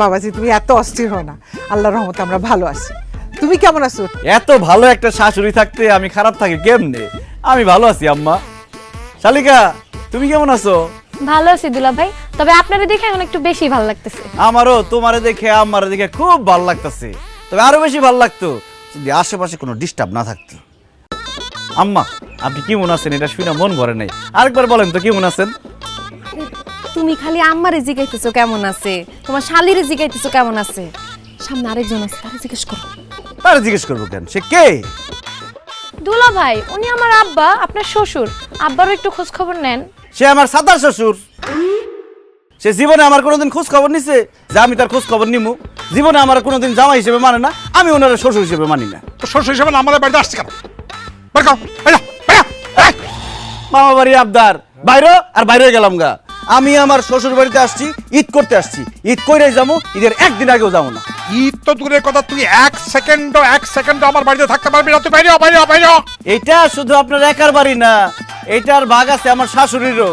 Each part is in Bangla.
বাবাজি তুমি এত অস্থির হও না, আল্লাহর রহমতে আমরা ভালো আছি। তুমি কেমন আছো? এত ভালো একটা শাশুড়ি থাকতে আমি খারাপ থাকি কেমনে? আমি ভালো আছি আম্মা। শালিকা তুমি কেমন আছো? ভালো আছি দুলা ভাই, তবে আপনারে দেখে এখন একটু বেশি ভালো লাগতেছে। আমারও তোমারে দেখে আমারে দেখে খুব ভালো লাগতেছে, তবে আরো বেশি ভালো লাগতো যদি আশেপাশে কোনো ডিস্টার্ব না থাকতো। আম্মা আপনি কেমন আছেন এটা শুনে মন ভরে নাই, আরেকবার বলেন তো কেমন আছেন? তুমি খালি আম্মারে জিগাইতেছো কেমন আছে, তোমার শালিরে জিগাইতেছো কেমন আছে, সামনে আরেকজন আছে তারে জিজ্ঞেস করো। তার জিজ্ঞেস করবো কেন, সে কে? দুলা ভাই উনি আমার আব্বা, আপনার শ্বশুর। আব্বারও একটু খোঁজ খবর নেন। সে আমার সাতার শ্বশুর। সে জীবনে আমার কোনোদিন খোঁজ খবর নিছে যে আমি তার খোঁজ খবর নিমু? জীবনে আমার কোনোদিন জামাই হিসেবে মানে না, আমি ওনার শ্বশুর হিসেবে মানি না। তো শ্বশুর হিসেবে আমাদের বাড়িতে আসছে কেন? বের কর, এই যা, এই। মামা বাড়ি আবদার বাইরে আর বাইরে গেলাম গা। আমি আমার শ্বশুর বাড়িতে আসছি, ঈদ করতে আসছি, ঈদ কইরাই যাবো, ঈদের একদিন আগেও যাবো না। ঈদ তো দূরের কথা, তুই এক সেকেন্ড আমার বাড়িতে থাকতে পারবি না, তুই বাইরে বাইরে। এটা শুধু আপনার একার বাড়ি না, এটার ভাগ আছে আমার শাশুড়িরও।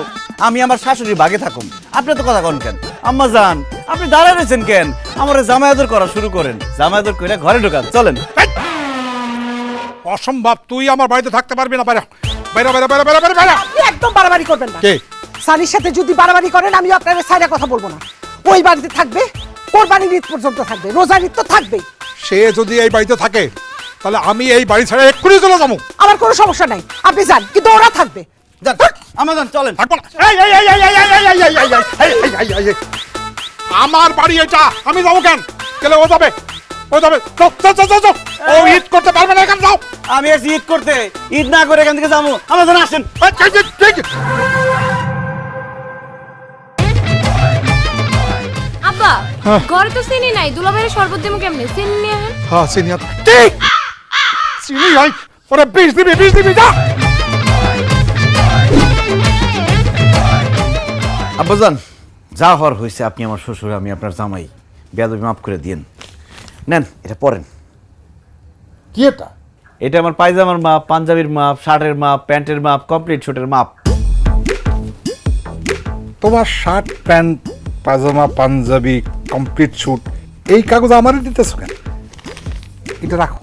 আমি আমার শাশুড়ির ভাগে থাকুম, আপনি তো কথা কন কেন? আম্মা জান আপনি দাঁড়ায় রয়েছেন কেন? আমার জামাই আদর করা শুরু করেন, জামাই আদর করে ঘরে ঢোকান, চলেন। অসম্ভব, তুই আমার বাড়িতে থাকতে পারবি না, বাইরে বাইরে বাইরে বাইরে বাইরে বাইরে। আপনি একদম বাড়াবাড়ি করবেন না। কে? সানির সাথে যদি বাড়াবাড়ি করেন আমি আপনার সাইডে কথা বলবো না। ওই বাড়িতে থাকবে, কোরবানির ঈদ পর্যন্ত থাকবে, রোজার ঈদ তো থাকবেই। সে যদি এই বাড়িতে থাকে তাহলে আমি এই বাড়ি ছেড়ে এক্ষুনি চলে যাবো। আমার কোনো সমস্যা নাই, আপনি যান, কিন্তু ওরা থাকবে। যান আমার যান, চলেন। থাকবো না। এই, আমার বাড়ি এটা, আমি যাবো কেন? গেলে ও যাবে। যাও। ও ঈদ করতে পারবে না, এখানে যাও। আমি এসে ঈদ করতে, ঈদ না করে এখান থেকে যাবো, আমার জান আসেন। আব্বা ঘরে তো চিনি নাই, দুলা ভাইয়ের শরবত দিমু কেমনে? চিনি নিয়ে আহেন। হ্যাঁ চিনি ঠিক চিনি হয় ওরা 20 দিবি যা। আব্বাজান যা হওয়ার হয়েছে, আপনি আমার শ্বশুর, আমি আপনার জামাই, বেয়াদবি মাফ করে দিয়েন। নেন এটা পরেন। কি এটা? এটা আমার পায়জামার মাপ, পাঞ্জাবির মাপ, শার্টের মাপ, প্যান্টের মাপ, কমপ্লিট শুটের মাপ। তোমার শার্ট প্যান্ট পাজামা পাঞ্জাবি কমপ্লিট শুট এই কাগজ আমারই দিতেছো কেন? এটা রাখো।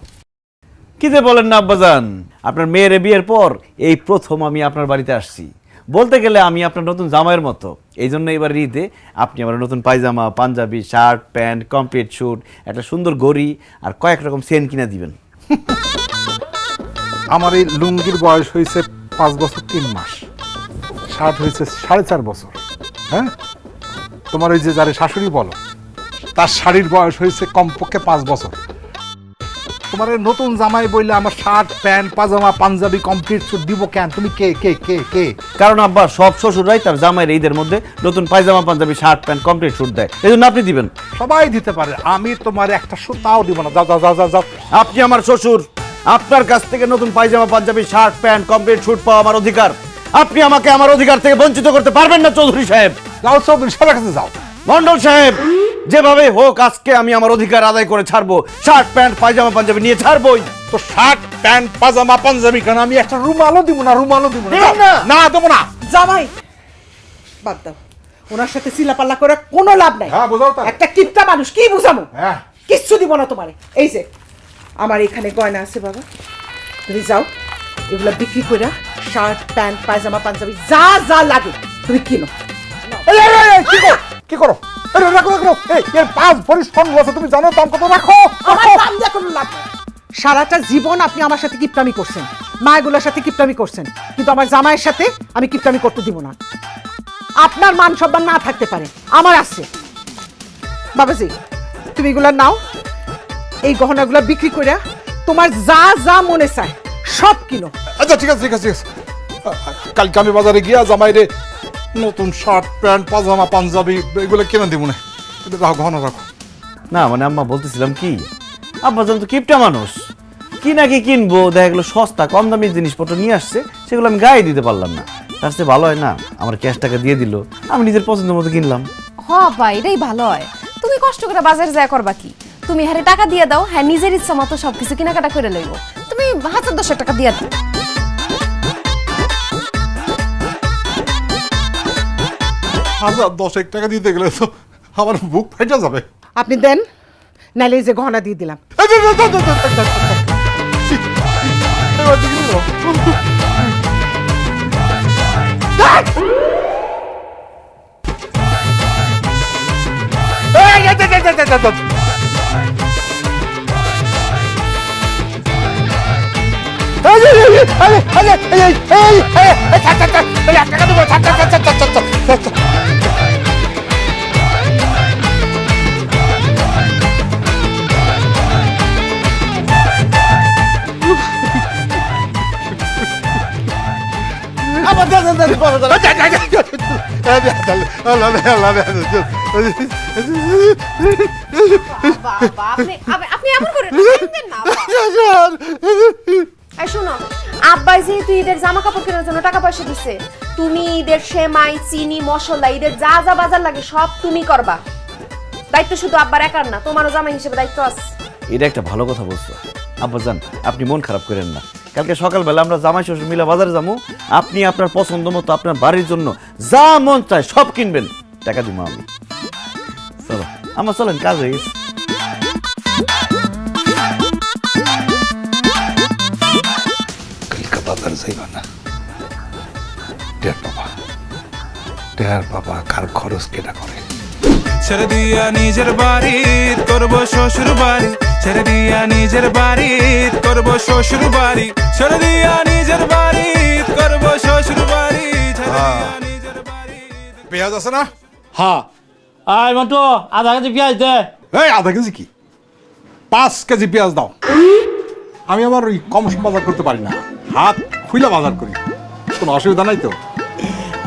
কি যে বলেন না আব্বাজান, আপনার মেয়ের বিয়ের পর এই প্রথম আমি আপনার বাড়িতে আসছি। বলতে গেলে আমি আপনার নতুন জামাইয়ের মতো, এই জন্য এবার ঈদে আপনি আমার নতুন পায়জামা, পাঞ্জাবি, শার্ট প্যান্ট, কমপ্লিট শুট, একটা সুন্দর ঘড়ি আর কয়েক রকম সেন কিনে দিবেন। আমার এই লুঙ্গির বয়স হয়েছে 5 বছর 3 মাস, শার্ট হয়েছে 4.5 বছর। হ্যাঁ, তোমার ওই যে যারে শাশুড়ি বলো তার শাড়ির বয়স হয়েছে কমপক্ষে 5 বছর। তোমার এই নতুন জামাই বললে আমার শার্ট প্যান্ট পাজামা পাঞ্জাবি কমপ্লিট শুট দিব কেন? তুমি কে কে কে কে? কারণ আব্বা সব শ্বশুররাই তার জামাইয়ের ঈদের মধ্যে নতুন পায়জামা, পাঞ্জাবি, শার্ট প্যান্ট, কমপ্লিট শুট দেয়, এই জন্য আপনি দিবেন। সবাই দিতে পারে, আমি তোমার একটা সুতাও দিব না। যাও যাও যাও যাও যাও। আপনি আমার শ্বশুর, আপনার কাছ থেকে নতুন পায়জামা, পাঞ্জাবি, শার্ট প্যান্ট, কমপ্লিট শুট পাওয়া আমার অধিকার। আপনি আমাকে আমার অধিকার থেকে বঞ্চিত করতে পারবেন না চৌধুরী সাহেব। যাও চৌধুরী সাহেবের কাছে যাও। মন্ডল সাহেব, যেভাবে হোক আজকে আমি আমার অধিকার আদায় করে ছাড়বো, শার্ট প্যান্ট পায়জামা পাঞ্জাবি নিয়ে ছাড়বোই। তো শার্ট প্যান্ট পাজামা পাঞ্জাবি কেন? আমি একটা রুমালও দিব না, রুমালও দিব না। দিবেন না? না দেবো না। জামাই বাদ দাও, ওনার সাথে চিলাপাল্লা করে কোনো লাভ নাই। হ্যাঁ বোঝাও তাই। একটা কিপটা মানুষ, কি বুঝামো? হ্যাঁ। কিচ্ছু দিব না তোমারে। এই যে আমার এখানে গয়না আছে বাবা, তুমি যাও এগুলা বিক্রি করে শার্ট প্যান্ট পায়জামা পাঞ্জাবি যা যা লাগে তুমি কিনো। এই, এই, এই, এই, কি করো? এই, রাখো রাখো। এই এর 5 ভরি স্বর্ণ আছে, তুমি জানো দাম কত? রাখো। আমার দাম দিয়ে কোনো লাভ নাই। সারাটা জীবন আপনি আমার সাথে কিপটামি করছেন, মায়েগুলোর সাথে কিপটামি করছেন, কিন্তু আমার জামাইয়ের সাথে আমি কিপটামি করতে দিব না। আপনার মান সম্মান না থাকতে পারে, আমার আছে। বাবাজি তুমি এগুলা নাও, এই গহনাগুলো বিক্রি করে তোমার যা যা মনে চায় সব কিনো। আচ্ছা ঠিক আছে ঠিক আছে ঠিক আছে। কালকে আমি বাজারে গিয়া জামাইরে নতুন শার্ট প্যান্ট পাজামা পাঞ্জাবি এগুলো কিনে দিব না। এটা রাখো, গহনা রাখো। না মানে আম্মা বলতেছিলাম কি, আব্বাজান তো কিপটা মানুষ, কি নাকি কিনবো, দেখা গেলো সস্তা কম দামি জিনিসপত্র নিয়ে আসছে, সেগুলো আমি গায়ে দিতে পারলাম না। তার চেয়ে ভালো হয় না আমার ক্যাশ টাকা দিয়ে দিল, আমি নিজের পছন্দের মতো কিনলাম। হ ভাই এটাই ভালো হয়, তুমি কষ্ট করে বাজারে যায় করবা কি? তুমি হারে টাকা দিয়ে দাও, হ্যাঁ নিজের ইচ্ছা মতো সবকিছু কেনাকাটা করে লইব। তুমি 1000-1000 টাকা দিয়ে দাও। 1000 টাকা দিতে গেলে তো আমার বুক ফাইটা যাবে। আপনি দেন, নাইলে এই যে গহনা দিয়ে দিলাম। আপনি এমন করেন না। এই শোনো, আব্বাই যেহেতু ঈদের জামা কাপড় কেনার জন্য টাকা পয়সা দিচ্ছে, তুমি ঈদের সেমাই, চিনি, মশলা, ঈদের যা যা বাজার লাগে সব তুমি করবা। দায়িত্ব শুধু আব্বার একার না, তোমারও জামাই হিসেবে দায়িত্ব আছে। এটা একটা ভালো কথা বলছো আব্বাজান, আপনি মন খারাপ করেন না। কালকে সকালবেলা আমরা জামাই শ্বশুর মিলে বাজারে যাবো, আপনি আপনার পছন্দ মতো আপনার বাড়ির জন্য যা মন চায় সব কিনবেন, টাকা দিব আমি। চলো আমার চলেন, কাজ হয়ে গেছে। কালকে বাজার যাইবা না, টের বাবা কার খরচ কেটা করে। ছেড়ে দিয়া নিজের বাড়ি করবো শ্বশুর বাড়ি, ছেড়ে দিয়া নিজের বাড়ি করবো শ্বশুর বাড়ি, ছেড়ে দিয়া নিজের বাড়ি করবো শ্বশুর বাড়ি, ছেড়ে দিয়া নিজের বাড়ি। পেঁয়াজ আছে না? হ্যাঁ, আয় মন্টু আধা কেজি পেঁয়াজ দে। এই আধা কেজি কি, 5 কেজি পেঁয়াজ দাও। আমি আমার ওই কম সম বাজার করতে পারি না, হাত খুইলা বাজার করি, কোনো অসুবিধা নাই তো?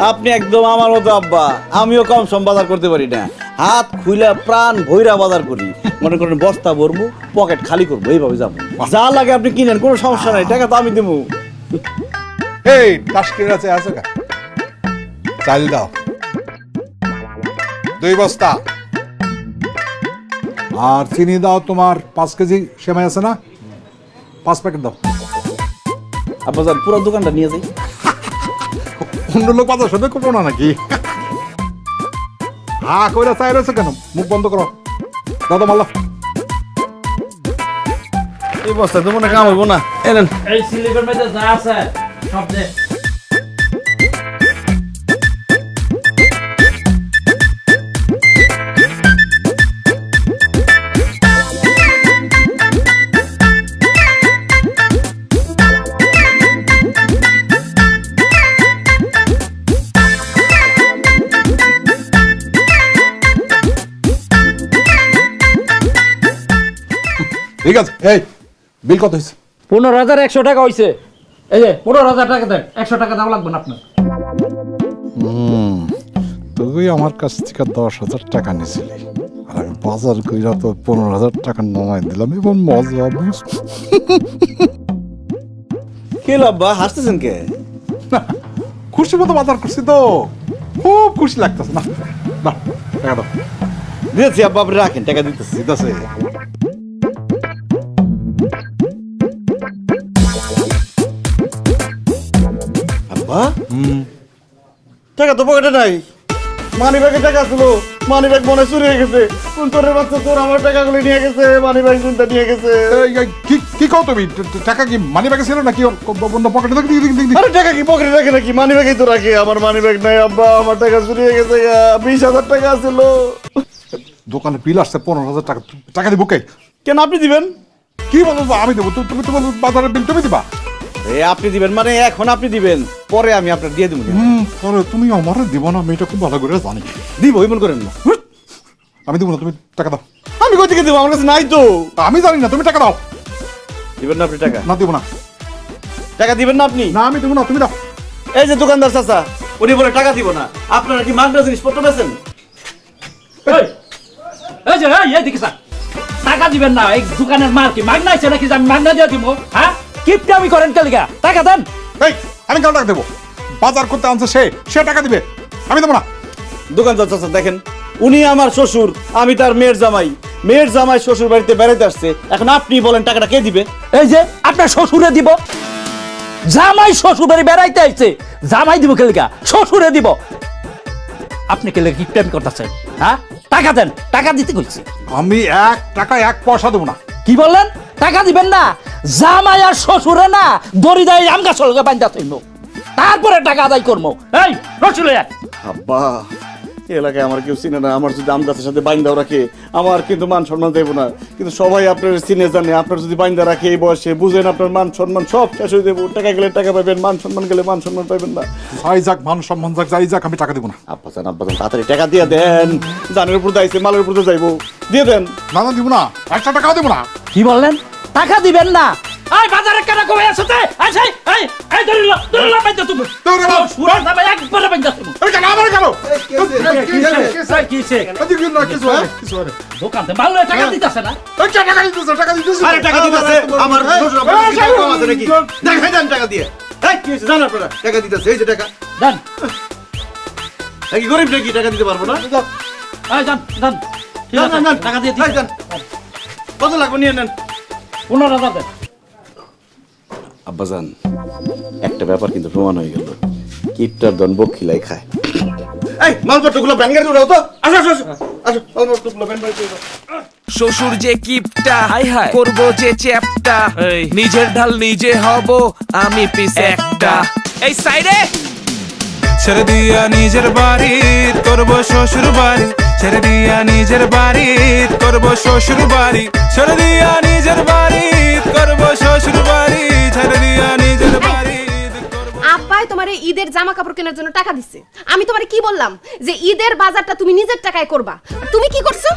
আপনি একদম আমার মতো আব্বা, আমিও কম সম বাজার করতে পারি না, হাত খুইলা প্রাণ ভৈরা বাজার করি। মনে করেন বস্তা ভরবো, পকেট খালি করবো, এইভাবে যাবো। যা লাগে আপনি কিনেন, কোনো সমস্যা নাই, টাকা তো আমি দেবো। এই টাস্কির আছে আছে কা, চাল দাও 2 বস্তা, আর চিনি দাও তোমার 5 কেজি, সেমাই আছে না 5 প্যাকেট দাও। আব্বাজান পুরো দোকানটা নিয়ে যাই। অন্য লোক বাজার সাথে করবো না নাকি? হা কইরা চাই রয়েছে কেন, মুখ বন্ধ করো, দাদা মাল্লা। এই বস্তা তো মনে কাম হইব না, এনেন। এই সিলিপের মধ্যে যা আছে সব দে। ঠিক আছে, এই বিল কত হয়েছে? 15,100 টাকা হয়েছে। এই যে 15,000 টাকা দেন, 100 টাকা দাম লাগবে না আপনার। তুই আমার কাছ থেকে 10,000 টাকা নিয়েছিলি, আর আমি বাজার কইরা তো 15,000 টাকা নামাই দিলাম। এবার মজা বুঝ। কে আব্বা হাসতেছেন কে? খুশি মতো বাজার করছি তো, খুব খুশি লাগতেছে। না না, টাকা দাও। দিয়েছি আব্বা, আপনি রাখেন, টাকা দিতেছি। ঠিক আছে, আব্বা টাকা তো পকেটে নাই, মানি ব্যাগে টাকা ছিল, মানি ব্যাগ মনে চুরি হয়ে গেছে। কোন তোরের বাচ্চা তোর আমার টাকাগুলো নিয়ে গেছে, মানি ব্যাগ চিন্তা নিয়ে গেছে। কি কও তুমি? টাকা কি মানি ব্যাগে ছিল নাকি অন্য পকেটে? আরে টাকা কি পকেটে রাখে নাকি, মানি ব্যাগেই তো রাখে। আমার মানি ব্যাগ নাই আব্বা, আমার টাকা চুরি হয়ে গেছে। 20,000 টাকা ছিল। দোকানে বিল আসছে 15,000 টাকা, টাকা দিব কে? কেন আপনি দিবেন? কি বলবো, আমি দেবো? তুমি তো বলবো বাজারের বিল তুমি দিবা। আপনি দিবেন মানে এখন আপনি দিবেন, পরে আমি আপনার দিয়ে দেবো। পরে তুমি আমার দিব না, আমি এটা খুব ভালো করে জানি। দিব, এমন করেন না। আমি দিব না, তুমি টাকা দাও। আমি কই থেকে দেবো, আমার কাছে নাই তো। আমি জানি না, তুমি টাকা দাও। দিবেন না আপনি টাকা? না দিব না। টাকা দিবেন না আপনি? না আমি দিব না, তুমি দাও। এই যে দোকানদার চাচা, উনি বলে টাকা দিব না। আপনারা কি মাগনা জিনিসপত্র বেচেন? এই যে এই দিকে স্যার, টাকা দিবেন না? এই দোকানের মাল কি মাগনা আছে নাকি যে আমি মাগনা দিয়ে দিব? হ্যাঁ, কিপটা আমি করেন কেলিগা? টাকা দেন। এই আমি কেন টাকা দেবো? বাজার করতে আনছে সে টাকা দিবে, আমি দেবো না। দোকানদার চাচা দেখেন, উনি আমার শ্বশুর, আমি তার মেয়ের জামাই। মেয়ের জামাই শ্বশুর বাড়িতে বেড়াতে আসছে, এখন আপনি বলেন টাকাটা কে দিবে? এই যে আপনার শ্বশুরে দিব। জামাই শ্বশুর বাড়ি বেড়াইতে আইছে, জামাই দিব কেলিগা? শ্বশুরে দিব। আপনি কেলিগা কিপটামি করতেছেন? হ্যাঁ, টাকা দেন, টাকা দিতে কইছি। আমি 1 টাকা 1 পয়সা দেবো না। কি বললেন? টাকা দিবেন না? জামাই আর শ্বশুরে না দড়ি দেয় আম গাছের লগে বান্ধা থইব, তারপরে টাকা আদায় করবো। এই রসুলে আব্বা, এই এলাকায় আমার কেউ চিনে না, আমার যদি আমগাছের সাথে বাইন্দাও রাখে আমার কিন্তু মান সম্মান দেবো না, কিন্তু সবাই আপনার চিনে জানে, আপনার যদি বাইন্দা রাখে এই বয়সে বুঝেন আপনার মান সম্মান সব শেষ হয়ে দেবো। টাকা গেলে টাকা পাবেন, মান সম্মান গেলে মান সম্মান পাবেন না। যাই যাক, মান সম্মান যাক, যাই যাক, আমি টাকা দেবো না। আব্বা যান তাড়াতাড়ি টাকা দিয়ে দেন, জানের উপর দাইছে মালের উপর যাইবো, দিয়ে দেন। না না, দিব না, 1 টাকাও দেবো না। কি বললেন? টাকা দিবেন না? এই বাজারে কেন কমে আসতে? এই দড়িলা বান্ধা তুমি। সুরা যাবে একবারে বান্ধা তুমি। দোকানতে মাল লয়ে টাকা দিতেছে না? আরে টাকা দিতেছে আমার শ্বশুর আব্বা কি টাকা কম আছে নাকি? দেখাই দেন টাকা দিয়ে। এই কি হইছে জানেন আপনারা? টাকা দিতেছে, এই যে টাকা। দেন। নাকি গরিব নাকি টাকা দিতে পারবো না? এই দেন দেন। ঠিক আছে, টাকা দিয়ে দিন। কত লাগবে নিয়ে নেন। 15,000 দেন। আব্বাজান, একটা ব্যাপার কিন্তু প্রমাণ হয়ে গেল, কিপটার দন বকিলাই খায়। এই মালপত্রগুলো ব্যান গাড়িতে উঠাও তো। আসো আসো আসো, মালপত্রগুলো ব্যান গাড়িতে উঠাও। শ্বশুর যে কিপটা, করবো যে চ্যাপটা, নিজের ঢাল নিজে হব আমি পিস একটা। এই সাইডে ছেড়ে দিয়া নিজের বাড়ি করব শ্বশুর বাড়ি, ছেড়ে দিয়া নিজের বাড়ি করব শ্বশুর বাড়ি, ছেড়ে দিয়া নিজের বাড়ি করব শ্বশুর বাড়ি, ছেড়ে দিয়া নিজের বাড়ি। আব্বাই তোমার এই ঈদের জামা কাপড় কেনার জন্য টাকা দিচ্ছে। আমি তোমারে কি বললাম যে ঈদের বাজারটা তুমি নিজের টাকায় করবা, আর তুমি কি করছো?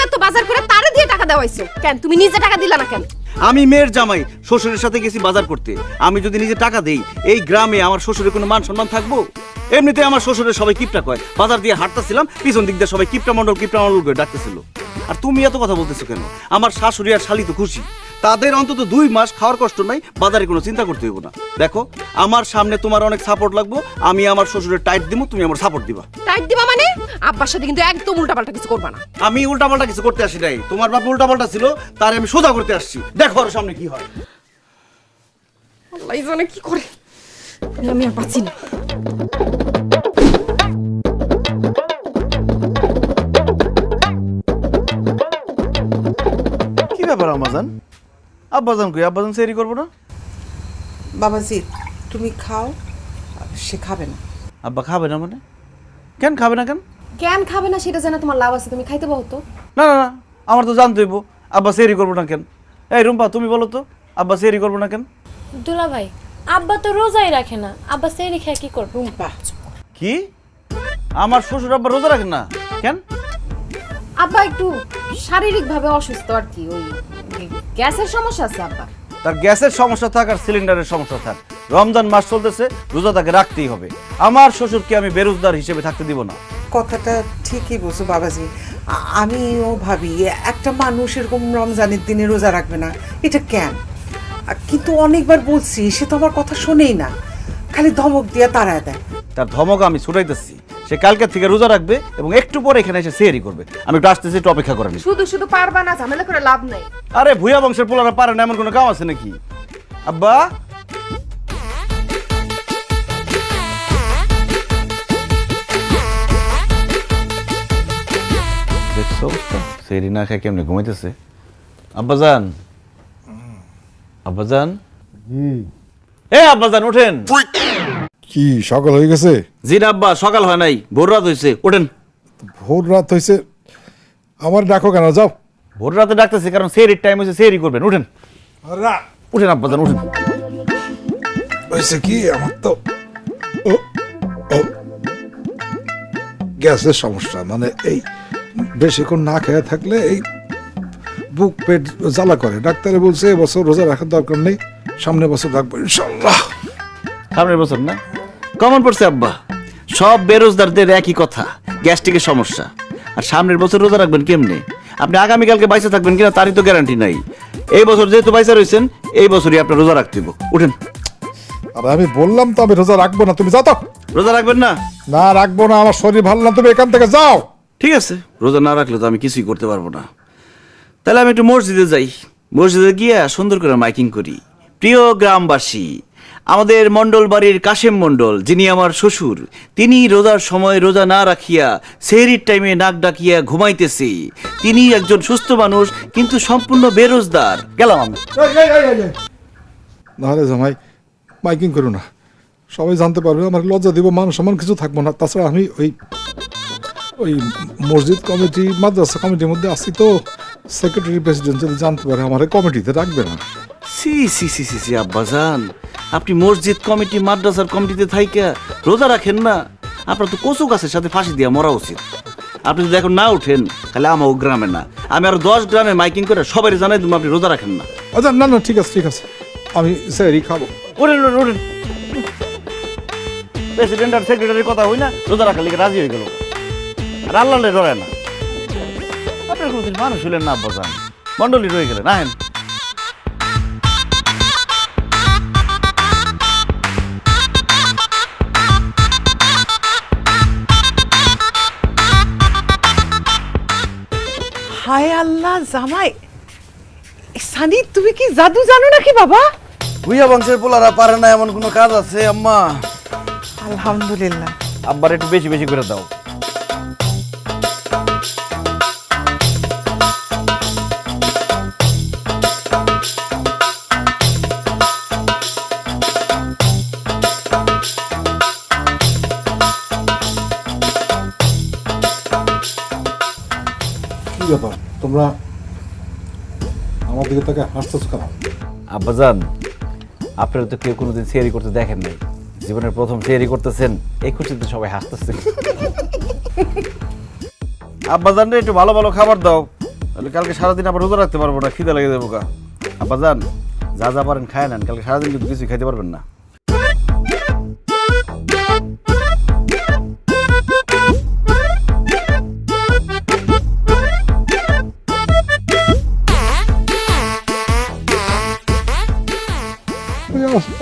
এত বাজার করে তারে দিয়ে টাকা দেওয়াইছো কেন? তুমি নিজে টাকা দিলা না কেন? আমি মেয়ের জামাই, শ্বশুরের সাথে গেছি বাজার করতে। আমি যদি নিজে টাকা দেই এই গ্রামে আমার শ্বশুরের কোনো মান সম্মান থাকবো? এমনিতে আমার শ্বশুরের সবাই কিপটা কয়। বাজার দিয়ে হাঁটতেছিলাম, পিছন দিক দিয়ে সবাই কিপটা মন্ডল করে ডাকতেছিল। আর তুমি এত কথা বলতেছো কেন? আমার শাশুড়ি আর শালি তো খুশি, তাদের অন্তত 2 মাস খাওয়ার কষ্ট নাই, বাজারে কোনো চিন্তা করতে হইব না। দেখো, আমার সামনে তোমার অনেক সাপোর্ট লাগবো, আমি আমার শ্বশুরের টাইট দিব, তুমি আমার সাপোর্ট দিবা। টাইট দিবা মানে? আব্বার সাথে কিন্তু একদম উল্টাপাল্টা কিছু করবা না। আমি উল্টাপাল্টা কিছু করতে আসি নাই, তোমার বাপ উল্টাপাল্টা ছিল, তারে আমি সোজা করতে আসছি। দেখো আর সামনে কি হয়। আল্লাহ জানে কি করে, আমি আর পাচ্ছি না। কি ব্যাপার আমাজান? আব্বাজান কই? আব্বাজান সেরি করবো না? বাবাজি তুমি খাও, সে খাবে না। আব্বা খাবে না মানে? কেন খাবে না কেন? কেন খাবে না সেটা জানা তোমার লাভ আছে, তুমি খাইতে পারো তো। না না না, আমার তো জানতে হইব আব্বা সেরি করবো না কেন। এই রুম্পা, তুমি বলো তো আব্বা সেরি করবো না কেন? দুলা ভাই, আব্বা তো রোজাই রাখে না, আব্বা সেরি খেয়ে কি করবে? কি? আমার শ্বশুর আব্বা রোজা রাখেন না কেন? আব্বা একটু শারীরিক ভাবে অসুস্থ আর কি, ওই গ্যাসের সমস্যা আছে আব্বা। তার গ্যাসের সমস্যা থাক আর সিলিন্ডারের সমস্যা থাক, রমজান মাস চলতেছে, রোজা তাকে রাখতেই হবে। আমার শ্বশুরকে আমি বেরোজগার হিসেবে থাকতে দিব না। কথাটা ঠিকই বলছো বাবাজি, আমিও ভাবি একটা মানুষ এরকম রমজানের দিনে রোজা রাখবে না, এটা কেন? কিন্তু অনেকবার বলছি, সে তো আমার কথা শোনেই না, খালি ধমক দিয়ে তাড়ায় দেয়। তার ধমক আমি ছুটাইতেছি, সে কালকে থেকে রোজা রাখবে এবং একটু পরে এখানে এসে সেহরি করবে। আমি একটু আসতেছি, একটু অপেক্ষা করেন। শুধু শুধু পারবা না, ঝামেলা করে লাভ নাই। আরে ভুয়া বংশের পোলারা পারে না এমন কোনো কাম আছে নাকি? আব্বা, দেখছো অবস্থা, সেহরি না খেয়ে কেমনে ঘুমাইতেছে। আব্বাজান, আব্বাজান, এ আব্বাজান ওঠেন। কি সকাল হয়ে গেছে? জি না আব্বা, সকাল হয় নাই, ভোর রাত হয়েছে, ওঠেন। ভোর রাত হয়েছে, আমার ডাকো কেন? যাও। ভোর রাতে ডাকতেছে কারণ সেহরির টাইম হয়েছে, সেহরি করবেন, উঠেন উঠেন আব্বাজান উঠেন। হয়েছে কি, আমার তো গ্যাসের সমস্যা, মানে এই বেশিক্ষণ না খেয়ে থাকলে এই বুক পেট জ্বালা করে। ডাক্তারে বলছে এবছর রোজা রাখার দরকার নেই, সামনের বছর রাখবো ইনশাল্লাহ। সামনের বছর না? কমন পড়ছে আব্বা, সব বেরোজগারদের একই কথা, গ্যাস্ট্রিকের সমস্যা। আর সামনের বছর রোজা রাখবেন কেমনে? আপনি আগামীকালকে বাইসা থাকবেন কিনা তারই তো গ্যারান্টি নাই। এই বছর যেহেতু বাইসা রয়েছেন, এই বছরই আপনার রোজা রাখতে হইব, উঠেন। আর আমি বললাম তো আমি রোজা রাখবো না, তুমি যাও তো। রোজা রাখবেন না? না রাখবো না, আমার শরীর ভালো না, তুমি এখান থেকে যাও। ঠিক আছে, রোজা না রাখলে তো আমি কিছুই করতে পারবো না। তাহলে আমি একটু মসজিদে যাই, মসজিদে গিয়ে সুন্দর করে মাইকিং করি, প্রিয় গ্রামবাসী আমাদের মণ্ডল বাড়ির কাশেম মণ্ডল, যিনি আমার শ্বশুর, তিনি রোজার সময় রোজা না রাখিয়া সেহরির টাইমে নাক ডাকিয়া ঘুমাইতেছে। তিনি একজন সুস্থ মানুষ, কিন্তু সম্পূর্ণ বেরোজগার। গেলাম আমি। নাহলে জামাই মাইকিং করো না, সবাই জানতে পারবে, আমার লজ্জা দিব, মান সম্মান কিছু থাকবো না। তাছাড়া আমি ওই মসজিদ কমিটি মাদ্রাসা কমিটির মধ্যে আছি, তো সেক্রেটারি প্রেসিডেন্ট যদি জানতে পারে আমার কমিটিতে রাখবে না। সি সি সি সি সি আব্বাজান, আপনি মসজিদ কমিটি মাদ্রাসার কমিটিতে থাইকা রোজা রাখেন না? আপনার তো কচু গাছের সাথে ফাঁসি দিয়া মরা উচিত। আপনি যদি এখন না উঠেন, তাহলে আমার গ্রামে না, আমি আরো 10 গ্রামে মাইকিং করে সবাই জানাই তুমি আপনি রোজা রাখেন না। আচ্ছা, না না, ঠিক আছে ঠিক আছে, আমি স্যারই খাবো। ওরেন ওরেন ওরেন, প্রেসিডেন্ট আর সেক্রেটারির কথা হই না, রোজা রাখার লিগে রাজি হয়ে গেল, আর আল্লাহ ডরে না। আপনার কোনোদিন মানুষ হইলেন না আব্বাজান, মন্ডলী রয়ে গেলেন। আহেন। হায় আল্লাহ, জামাই সানি, তুমি কি জাদু জানো নাকি বাবা? ভুইয়া বংশের পোলারা পারে না এমন কোনো কাজ আছে আম্মা? আলহামদুলিল্লাহ। আব্বার একটু বেশি বেশি করে দাও। কি ব্যাপার, তোমরা আমার দিকে তাকে হাসতেছ কেন? আব্বাজান, আপনারা তো কেউ কোনোদিন সিয়ারি করতে দেখেন নাই, জীবনের প্রথম সিয়ারি করতেছেন, এই খুশিতে সবাই হাসতেছে। আব্বাজান রে একটু ভালো ভালো খাবার দাও, তাহলে কালকে সারাদিন আবার রোজা রাখতে পারবো না, খিদে লেগে যাবো গা। আব্বাজান, যা যা পারেন খায় নেন, কালকে সারাদিন কিন্তু কিছুই খাইতে পারবেন না।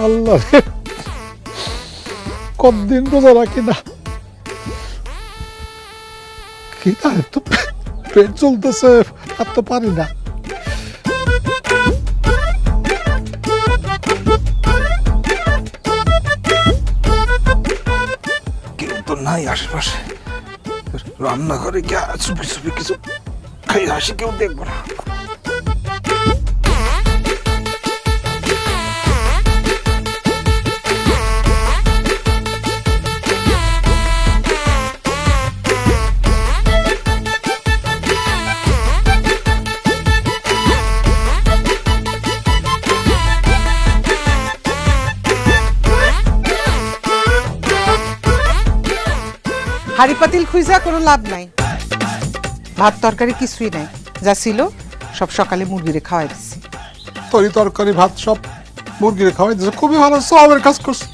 আল্লাহ, কতদিন রোজা রাখি না, কি তো পেট চলতেছে, আর তো পারি না। কেউ তো নাই আশেপাশে, রান্নাঘরে গিয়ে চুপি চুপি কিছু খাই হাসি, কেউ দেখবো না। হাড়ি পাতিল খুঁজা কোনো লাভ নাই, ভাত তরকারি কিছুই নাই, যা ছিল সব সকালে মুরগিরে খাওয়াই দিচ্ছি। তরি তরকারি ভাত সব মুরগিরে খাওয়াই দিচ্ছে, খুবই ভালো সবের কাজ করছে।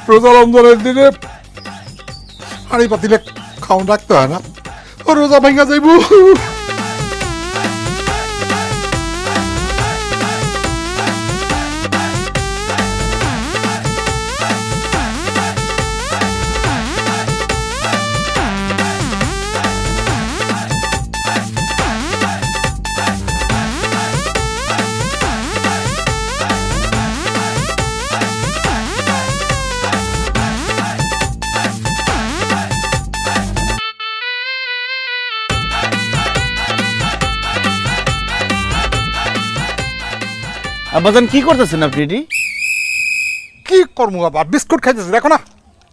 রোজা রমজানের দিনে হাঁড়ি পাতিলে খাওয়ান রাখতে হয় না, ও রোজা ভেঙা যাইব। আব্বাজান, কি করতেছেন আপনি? এটি কি করবো আবার, বিস্কুট খাইতেছে, দেখো না।